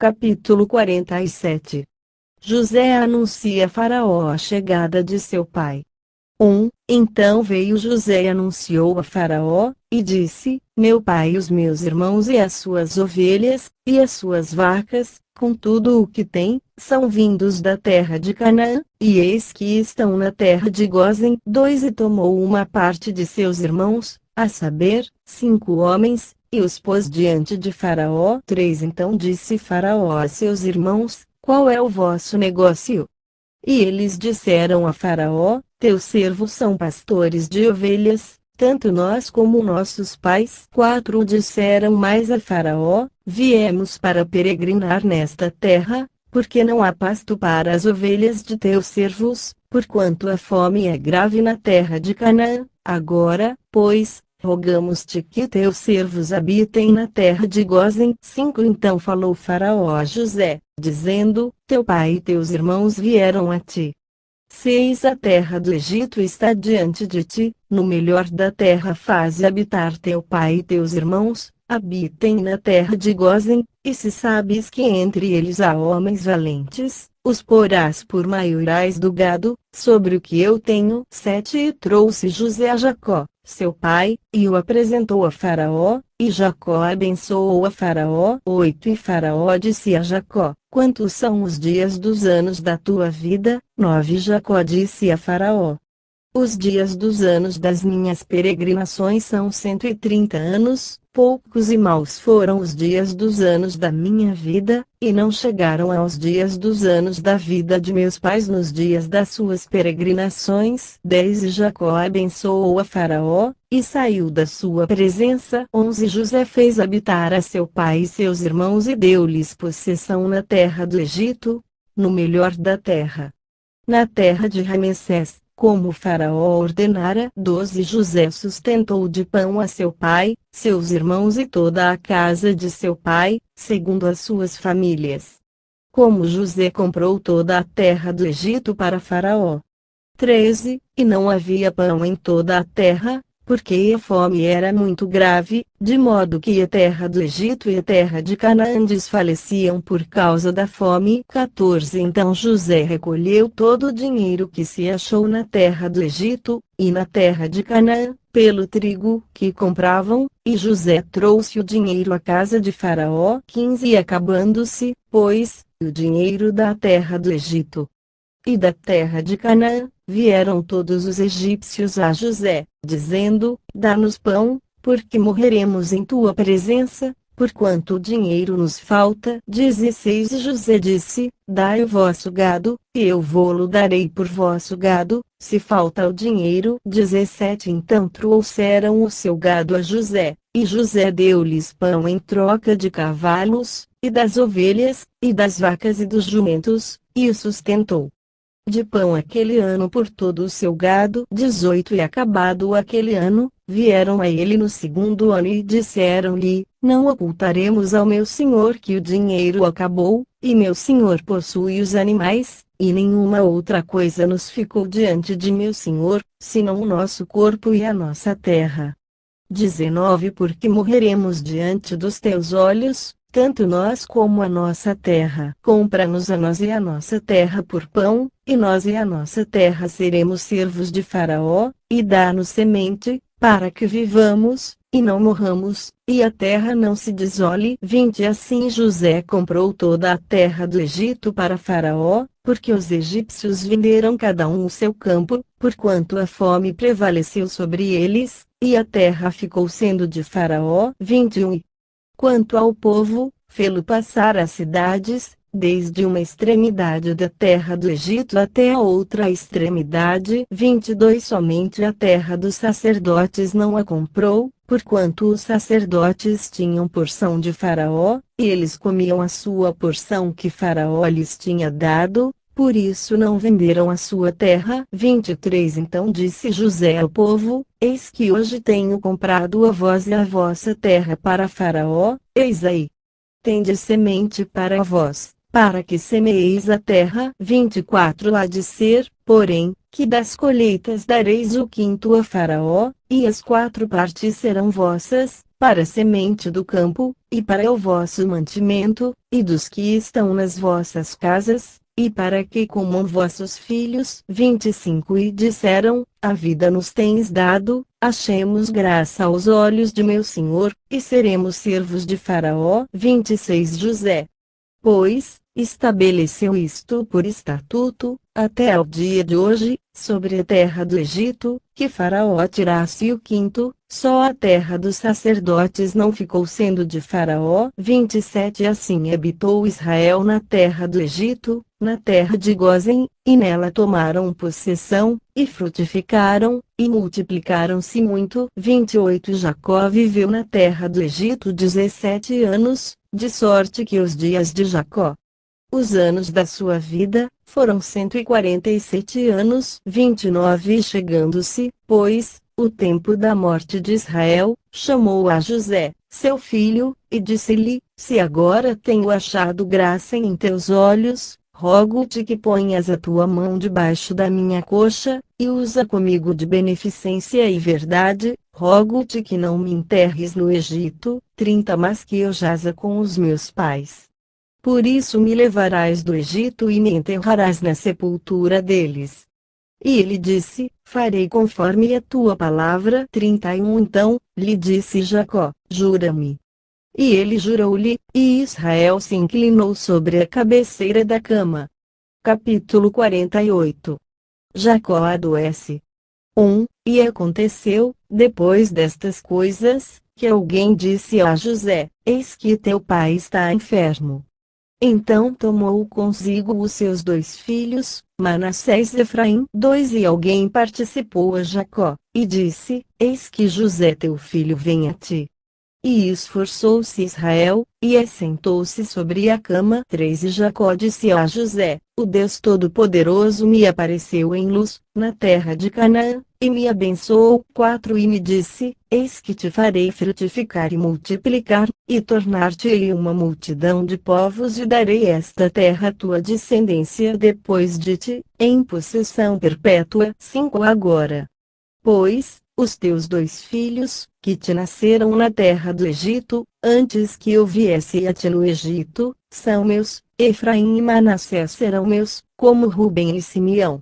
Capítulo 47. José anuncia a Faraó a chegada de seu pai. Então veio José e anunciou a Faraó, e disse: Meu pai e os meus irmãos e as suas ovelhas, e as suas vacas, com tudo o que tem, são vindos da terra de Canaã, e eis que estão na terra de Gósen. 2 E tomou uma parte de seus irmãos, a saber, 5 homens, e os pôs diante de Faraó. 3 Então disse Faraó a seus irmãos: Qual é o vosso negócio? E eles disseram a Faraó: Teus servos são pastores de ovelhas, tanto nós como nossos pais. 4 Disseram mais a Faraó: Viemos para peregrinar nesta terra, porque não há pasto para as ovelhas de teus servos, porquanto a fome é grave na terra de Canaã. Agora, pois, rogamos-te que teus servos habitem na terra de Gósen. 5 Então falou Faraó a José, dizendo: Teu pai e teus irmãos vieram a ti. 6 A terra do Egito está diante de ti, no melhor da terra faze habitar teu pai e teus irmãos, habitem na terra de Gósen, e se sabes que entre eles há homens valentes, os porás por maiorais do gado, sobre o que eu tenho. 7 E trouxe José a Jacó, seu pai, e o apresentou a Faraó, e Jacó abençoou a Faraó. 8 E Faraó disse a Jacó: Quantos são os dias dos anos da tua vida? 9 Jacó disse a Faraó: Os dias dos anos das minhas peregrinações são 130 anos, poucos e maus foram os dias dos anos da minha vida, e não chegaram aos dias dos anos da vida de meus pais nos dias das suas peregrinações. 10 E Jacó abençoou a Faraó, e saiu da sua presença. 11 José fez habitar a seu pai e seus irmãos e deu-lhes possessão na terra do Egito, no melhor da terra, na terra de Ramessés, como o Faraó ordenara. 12 José sustentou de pão a seu pai, seus irmãos e toda a casa de seu pai, segundo as suas famílias. Como José comprou toda a terra do Egito para Faraó. 13 E não havia pão em toda a terra, porque a fome era muito grave, de modo que a terra do Egito e a terra de Canaã desfaleciam por causa da fome. 14 Então José recolheu todo o dinheiro que se achou na terra do Egito, e na terra de Canaã, pelo trigo que compravam, e José trouxe o dinheiro à casa de Faraó. 15 E acabando-se, pois, o dinheiro da terra do Egito e da terra de Canaã, vieram todos os egípcios a José, dizendo: Dá-nos pão, porque morreremos em tua presença, porquanto o dinheiro nos falta. 16 E José disse: Dai o vosso gado, e eu vô-lo darei por vosso gado, se falta o dinheiro. 17 Então trouxeram o seu gado a José, e José deu-lhes pão em troca de cavalos, e das ovelhas, e das vacas e dos jumentos, e o sustentou de pão aquele ano por todo o seu gado. 18 E acabado aquele ano, vieram a ele no segundo ano e disseram-lhe: Não ocultaremos ao meu senhor que o dinheiro acabou, e meu senhor possui os animais, e nenhuma outra coisa nos ficou diante de meu senhor, senão o nosso corpo e a nossa terra. 19 Porque morreremos diante dos teus olhos, tanto nós como a nossa terra. Compra-nos a nós e a nossa terra por pão, e nós e a nossa terra seremos servos de Faraó, e dá-nos semente, para que vivamos, e não morramos, e a terra não se desole. 20 Assim José comprou toda a terra do Egito para Faraó, porque os egípcios venderam cada um o seu campo, porquanto a fome prevaleceu sobre eles, e a terra ficou sendo de Faraó. 21 Quanto ao povo, fê-lo passar as cidades, desde uma extremidade da terra do Egito até a outra extremidade. 22 Somente a terra dos sacerdotes não a comprou, porquanto os sacerdotes tinham porção de Faraó, e eles comiam a sua porção que Faraó lhes tinha dado, por isso não venderam a sua terra. 23 Então disse José ao povo: Eis que hoje tenho comprado a vós e a vossa terra para Faraó, eis aí. Tendes semente para vós, para que semeeis a terra. 24 Há de ser, porém, que das colheitas dareis o quinto a Faraó, e as 4 partes serão vossas, para a semente do campo, e para o vosso mantimento, e dos que estão nas vossas casas, e para que comam vossos filhos. 25 E disseram: a vida nos tens dado, achemos graça aos olhos de meu senhor, e seremos servos de Faraó. 26 José, pois, estabeleceu isto por estatuto, até ao dia de hoje, sobre a terra do Egito, que Faraó tirasse o quinto, só a terra dos sacerdotes não ficou sendo de Faraó. 27 Assim habitou Israel na terra do Egito, na terra de Gósen, e nela tomaram possessão, e frutificaram, e multiplicaram-se muito. 28 Jacó viveu na terra do Egito 17 anos, de sorte que os dias de Jacó, os anos da sua vida, foram 147 anos. 29 E chegando-se, pois, o tempo da morte de Israel, chamou a José, seu filho, e disse-lhe: se agora tenho achado graça em teus olhos, rogo-te que ponhas a tua mão debaixo da minha coxa, e usa comigo de beneficência e verdade. Rogo-te que não me enterres no Egito. 30 Mas que eu jaza com os meus pais. Por isso me levarás do Egito e me enterrarás na sepultura deles. E ele disse: farei conforme a tua palavra. 31 Então, lhe disse Jacó: jura-me. E ele jurou-lhe, e Israel se inclinou sobre a cabeceira da cama. Capítulo 48. Jacó adoece. E aconteceu, depois destas coisas, que alguém disse a José: eis que teu pai está enfermo. Então tomou consigo os seus 2 filhos, Manassés e Efraim. 2 E alguém participou a Jacó, e disse: eis que José teu filho vem a ti. E esforçou-se Israel, e assentou-se sobre a cama. 3 E Jacó disse a José: o Deus Todo-Poderoso me apareceu em luz, na terra de Canaã, e me abençoou. 4 E me disse: eis que te farei frutificar e multiplicar, e tornar-te-ei uma multidão de povos, e darei esta terra à tua descendência depois de ti, em possessão perpétua. 5 Agora, pois, os teus 2 filhos, que te nasceram na terra do Egito, antes que eu viesse a ti no Egito, são meus. Efraim e Manassés serão meus, como Ruben e Simeão.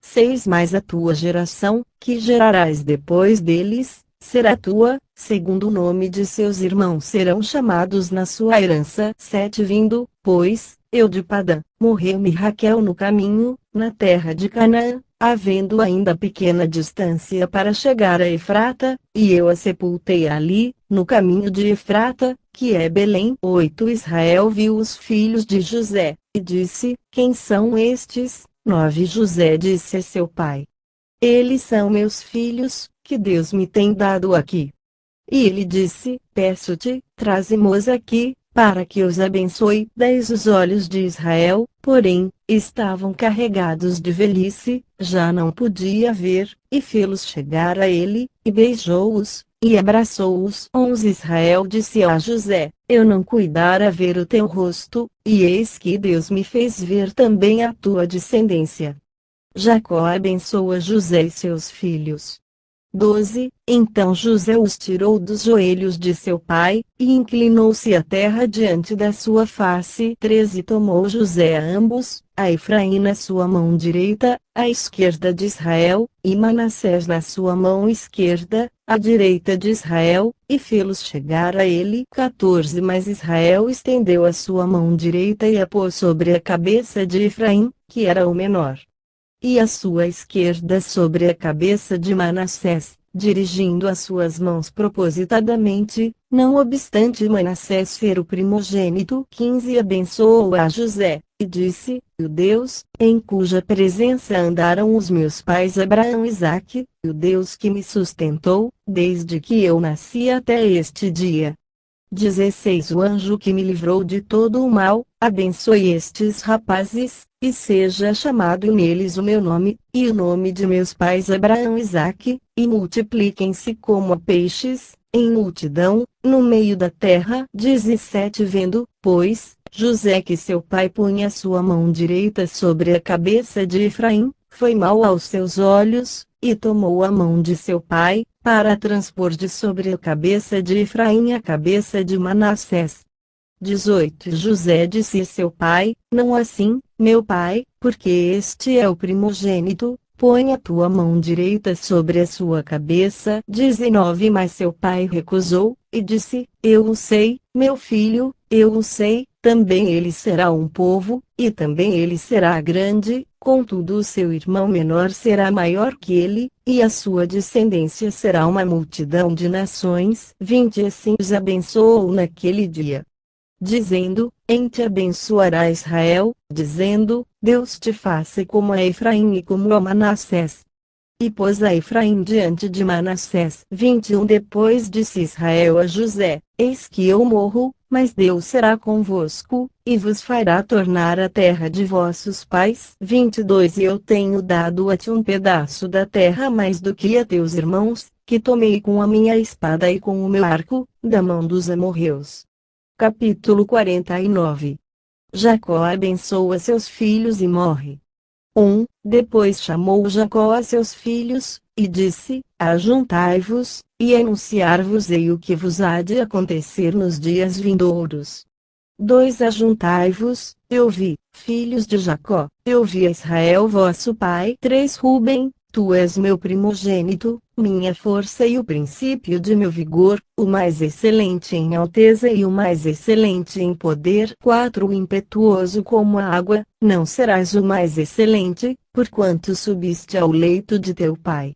6 Mas a tua geração, que gerarás depois deles, será tua, segundo o nome de seus irmãos serão chamados na sua herança. 7 Vindo, pois, eu de Padã, morreu-me Raquel no caminho, na terra de Canaã, havendo ainda pequena distância para chegar a Efrata, e eu a sepultei ali, no caminho de Efrata, que é Belém. 8 Israel viu os filhos de José, e disse: quem são estes? 9 José disse a seu pai: eles são meus filhos, que Deus me tem dado aqui. E ele disse: peço-te, traze-mos aqui, para que os abençoe. 10 Os olhos de Israel, porém, estavam carregados de velhice, já não podia ver, e fê-los chegar a ele, e beijou-os, e abraçou-os. 11 Israel disse a José: eu não cuidara ver o teu rosto, e eis que Deus me fez ver também a tua descendência. Jacó abençoa José e seus filhos. 12 Então José os tirou dos joelhos de seu pai, e inclinou-se à terra diante da sua face. 13 Tomou José a ambos, a Efraim na sua mão direita, à esquerda de Israel, e Manassés na sua mão esquerda, à direita de Israel, e fê-los chegar a ele. 14 Mas Israel estendeu a sua mão direita e a pôs sobre a cabeça de Efraim, que era o menor, e a sua esquerda sobre a cabeça de Manassés, dirigindo as suas mãos propositadamente, não obstante Manassés ser o primogênito. 15 Abençoou a José, e disse: o Deus, em cuja presença andaram os meus pais Abraão e Isaque, o Deus que me sustentou, desde que eu nasci até este dia. 16 O anjo que me livrou de todo o mal, abençoe estes rapazes, e seja chamado neles o meu nome, e o nome de meus pais Abraão e Isaque, e multipliquem-se como peixes, em multidão, no meio da terra. 17 Vendo, pois, José que seu pai punha sua mão direita sobre a cabeça de Efraim, foi mal aos seus olhos, e tomou a mão de seu pai, para transpor de sobre a cabeça de Efraim a cabeça de Manassés. 18 José disse a seu pai: Não assim, meu pai, porque este é o primogênito, põe a tua mão direita sobre a sua cabeça. 19 Mas seu pai recusou, e disse: Eu o sei, meu filho, eu o sei, também ele será um povo, e também ele será grande, contudo o seu irmão menor será maior que ele, e a sua descendência será uma multidão de nações. 20 Assim os abençoou naquele dia, dizendo: Em te abençoará Israel, dizendo: Deus te faça como a Efraim e como a Manassés. E pôs a Efraim diante de Manassés. 21 Depois disse Israel a José: Eis que eu morro, mas Deus será convosco, e vos fará tornar a terra de vossos pais. 22 E eu tenho dado a ti um pedaço da terra mais do que a teus irmãos, que tomei com a minha espada e com o meu arco, da mão dos amorreus. Capítulo 49. Jacó abençoa seus filhos e morre. Depois chamou Jacó a seus filhos, e disse: Ajuntai-vos, e anunciar-vos-ei o que vos há de acontecer nos dias vindouros. Ajuntai-vos, eu vi, filhos de Jacó, eu vi a Israel vosso pai. 3 Rubem, tu és meu primogênito, minha força e o princípio de meu vigor, o mais excelente em alteza e o mais excelente em poder. 4 Impetuoso como a água, não serás o mais excelente, porquanto subiste ao leito de teu pai.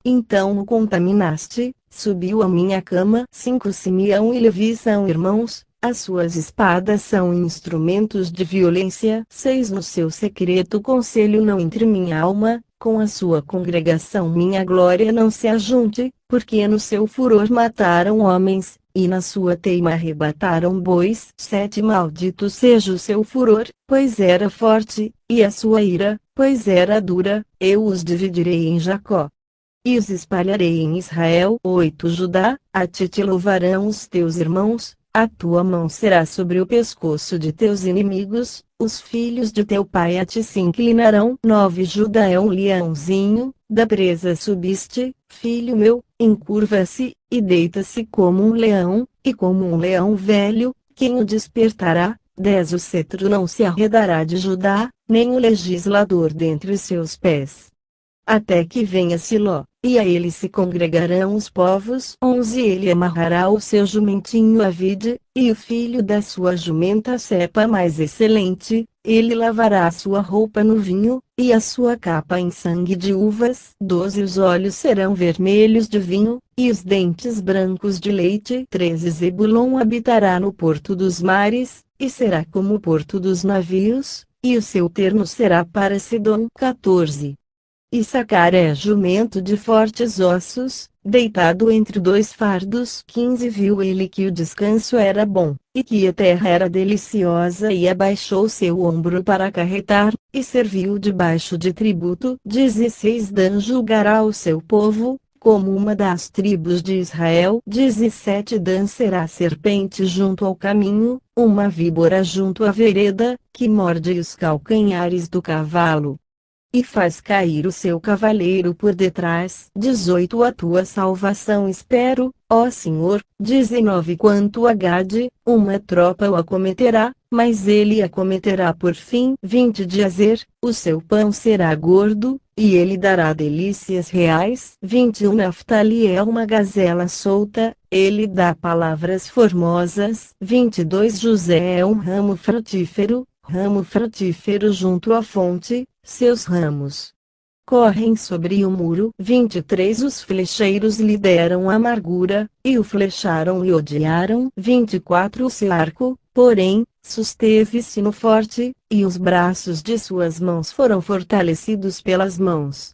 Então o contaminaste, subiu à minha cama. 5 Simeão e Levi são irmãos, as suas espadas são instrumentos de violência. 6 No seu secreto conselho não entre minha alma, com a sua congregação minha glória não se ajunte, porque no seu furor mataram homens, e na sua teima arrebataram bois. 7 Maldito seja o seu furor, pois era forte, e a sua ira, pois era dura, eu os dividirei em Jacó, e os espalharei em Israel. 8 Judá, a ti te louvarão os teus irmãos, a tua mão será sobre o pescoço de teus inimigos, os filhos de teu pai a ti se inclinarão. 9 Judá é um leãozinho, da presa subiste, filho meu, encurva-se, e deita-se como um leão, e como um leão velho, quem o despertará? 10 O cetro não se arredará de Judá, nem o legislador dentre os seus pés, até que venha Siló, e a ele se congregarão os povos. 11 Ele amarrará o seu jumentinho à vide, e o filho da sua jumenta à cepa mais excelente, ele lavará a sua roupa no vinho, e a sua capa em sangue de uvas. 12 Os olhos serão vermelhos de vinho, e os dentes brancos de leite. 13 Zebulon habitará no porto dos mares, e será como o porto dos navios, e o seu termo será para Sidom. 14 Issacar é jumento de fortes ossos, deitado entre 2 fardos. 15 Viu ele que o descanso era bom, e que a terra era deliciosa, e abaixou seu ombro para acarretar, e serviu debaixo de tributo. 16 Dan julgará o seu povo, como uma das tribos de Israel. 17 Dan será serpente junto ao caminho, uma víbora junto à vereda, que morde os calcanhares do cavalo, e faz cair o seu cavaleiro por detrás. 18 A tua salvação espero, ó Senhor. 19 Quanto a Gade, uma tropa o acometerá, mas ele acometerá por fim. 20 De Azer, o seu pão será gordo, e ele dará delícias reais. 21 Naftali é uma gazela solta, ele dá palavras formosas. 22 José é um ramo frutífero junto à fonte, seus ramos correm sobre o muro. 23 Os flecheiros lhe deram amargura, e o flecharam e odiaram. 24 O seu arco, porém, susteve-se no forte, e os braços de suas mãos foram fortalecidos pelas mãos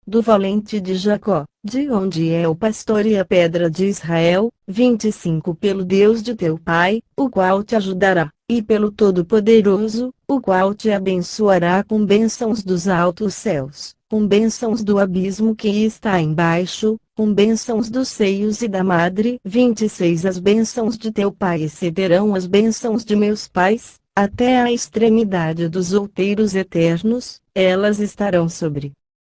do valente de Jacó, de onde é o pastor e a pedra de Israel. 25 Pelo Deus de teu pai, o qual te ajudará, e pelo Todo-Poderoso, o qual te abençoará com bênçãos dos altos céus, com bênçãos do abismo que está embaixo, com bênçãos dos seios e da madre. 26 As bênçãos de teu pai excederão as bênçãos de meus pais, até a extremidade dos outeiros eternos, elas estarão sobre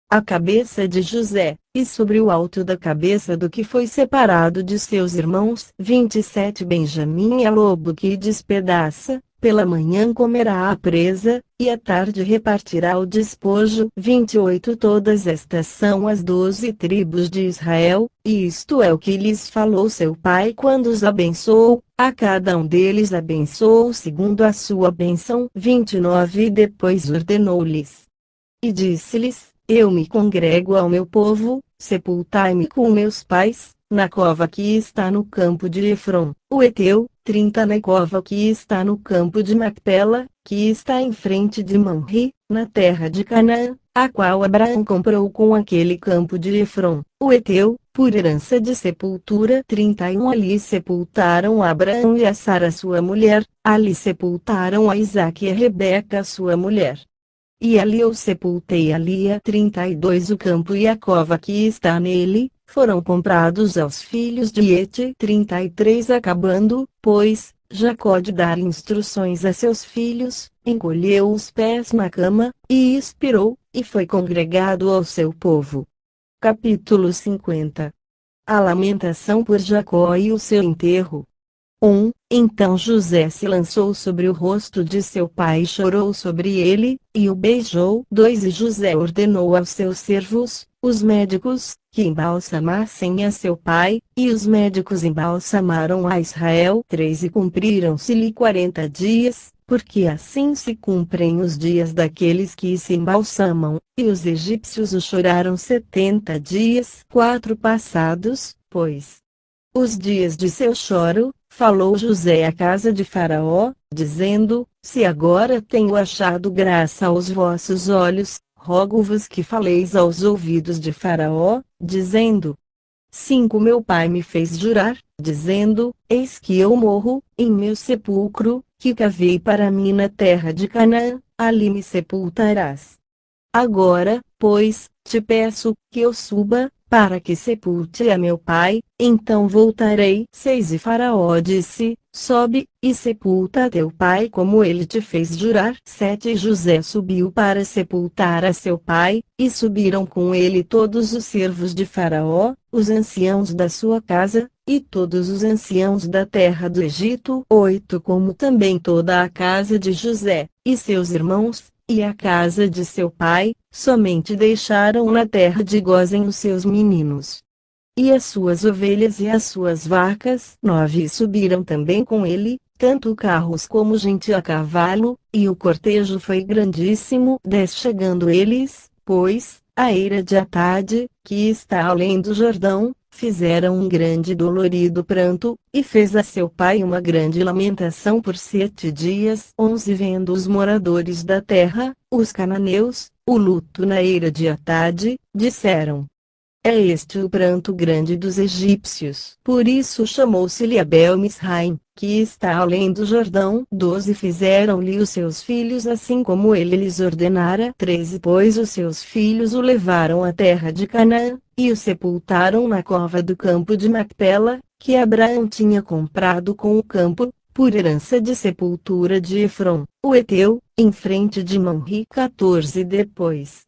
a cabeça de José, e sobre o alto da cabeça do que foi separado de seus irmãos. 27 Benjamim é lobo que despedaça, pela manhã comerá a presa, e à tarde repartirá o despojo. 28 Todas estas são as 12 tribos de Israel, e isto é o que lhes falou seu pai quando os abençoou, a cada um deles abençoou segundo a sua bênção. 29 E depois ordenou-lhes, e disse-lhes: Eu me congrego ao meu povo, sepultai-me com meus pais, na cova que está no campo de Efron, o Heteu. 30 Na cova que está no campo de Macpela, que está em frente de Mamre, na terra de Canaã, a qual Abraão comprou com aquele campo de Efron, o Heteu, por herança de sepultura. 31 Ali sepultaram Abraão e a Sara sua mulher, ali sepultaram a Isaque e a Rebeca sua mulher. E ali eu sepultei a Lia. 32 O campo e a cova que está nele, foram comprados aos filhos de Et. 33 Acabando, pois, Jacó de dar instruções a seus filhos, encolheu os pés na cama, e expirou, e foi congregado ao seu povo. Capítulo 50 A lamentação por Jacó e o seu enterro. Então José se lançou sobre o rosto de seu pai e chorou sobre ele, e o beijou. 2 E José ordenou aos seus servos, os médicos, que embalsamassem a seu pai, e os médicos embalsamaram a Israel. 3 E cumpriram-se-lhe 40 dias, porque assim se cumprem os dias daqueles que se embalsamam, e os egípcios o choraram 70 dias. 4 Passados, pois, os dias de seu choro, falou José à casa de Faraó, dizendo: Se agora tenho achado graça aos vossos olhos, rogo-vos que faleis aos ouvidos de Faraó, dizendo: 5 Meu pai me fez jurar, dizendo: Eis que eu morro, em meu sepulcro, que cavei para mim na terra de Canaã, ali me sepultarás. Agora, pois, te peço, que eu suba, para que sepulte a meu pai, então voltarei. 6 E Faraó disse: Sobe, e sepulta a teu pai como ele te fez jurar. 7 E José subiu para sepultar a seu pai, e subiram com ele todos os servos de Faraó, os anciãos da sua casa, e todos os anciãos da terra do Egito. 8 Como também toda a casa de José, e seus irmãos, e a casa de seu pai, somente deixaram na terra de Gósen os seus meninos, e as suas ovelhas e as suas vacas. 9 E subiram também com ele, tanto carros como gente a cavalo, e o cortejo foi grandíssimo. 10 Chegando eles, pois, à eira de Atade, que está além do Jordão, fizeram um grande e dolorido pranto, e fez a seu pai uma grande lamentação por 7 dias. 11 Vendo os moradores da terra, os cananeus, o luto na eira de Atade, disseram: É este o pranto grande dos egípcios. Por isso chamou-se-lhe Abel-Misraim, que está além do Jordão. 12 Fizeram-lhe os seus filhos assim como ele lhes ordenara. 13 Pois os seus filhos o levaram à terra de Canaã, e o sepultaram na cova do campo de Macpela, que Abraão tinha comprado com o campo, por herança de sepultura de Efron, o Heteu, em frente de Mamre. 14 Depois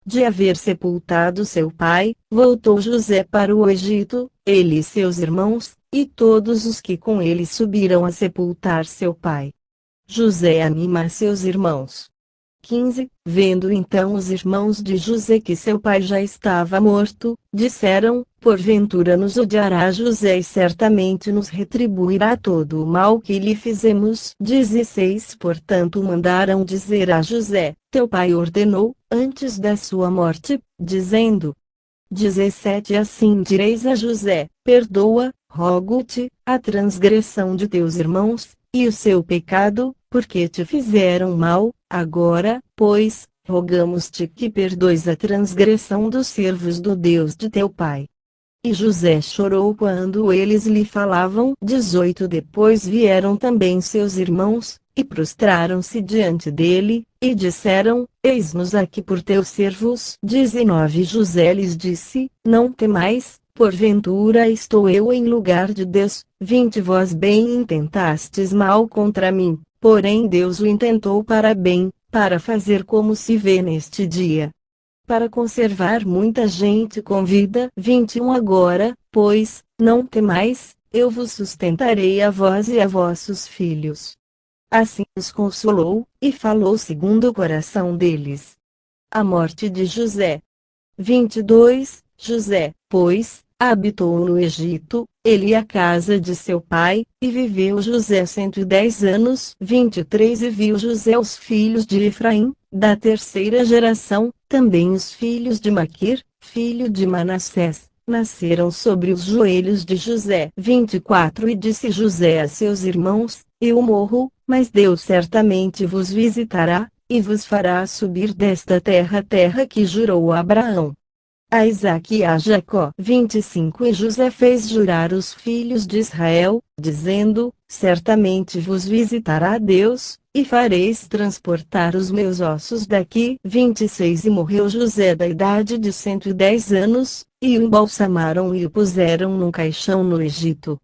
de haver sepultado seu pai, voltou José para o Egito, ele e seus irmãos, e todos os que com ele subiram a sepultar seu pai. José anima seus irmãos. 15 Vendo então os irmãos de José que seu pai já estava morto, disseram: Porventura nos odiará José e certamente nos retribuirá todo o mal que lhe fizemos. 16 Portanto mandaram dizer a José: Teu pai ordenou, antes da sua morte, dizendo: 17 Assim direis a José: Perdoa, rogo-te, a transgressão de teus irmãos, e o seu pecado, porque te fizeram mal. Agora, pois, rogamos-te que perdoes a transgressão dos servos do Deus de teu pai. E José chorou quando eles lhe falavam. 18 Depois vieram também seus irmãos, e prostraram-se diante dele, e disseram: Eis-nos aqui por teus servos. 19 José lhes disse: Não temais, porventura estou eu em lugar de Deus. 20 Vós bem intentastes mal contra mim, porém Deus o intentou para bem, para fazer como se vê neste dia. para conservar muita gente com vida. 21 Agora, pois, não temais, eu vos sustentarei a vós e a vossos filhos. Assim os consolou, e falou segundo o coração deles. A morte de José. 22 José, pois, habitou no Egito, ele e a casa de seu pai, e viveu José 110 anos. 23 E viu José os filhos de Efraim, da terceira geração, também os filhos de Maquir, filho de Manassés, nasceram sobre os joelhos de José. 24 E disse José a seus irmãos: Eu morro, mas Deus certamente vos visitará, e vos fará subir desta terra, terra que jurou a Abraão, a Isaque e a Jacó. 25 E José fez jurar os filhos de Israel, dizendo: Certamente vos visitará Deus, e fareis transportar os meus ossos daqui. 26 E morreu José da idade de 110 anos, e o embalsamaram e o puseram num caixão no Egito.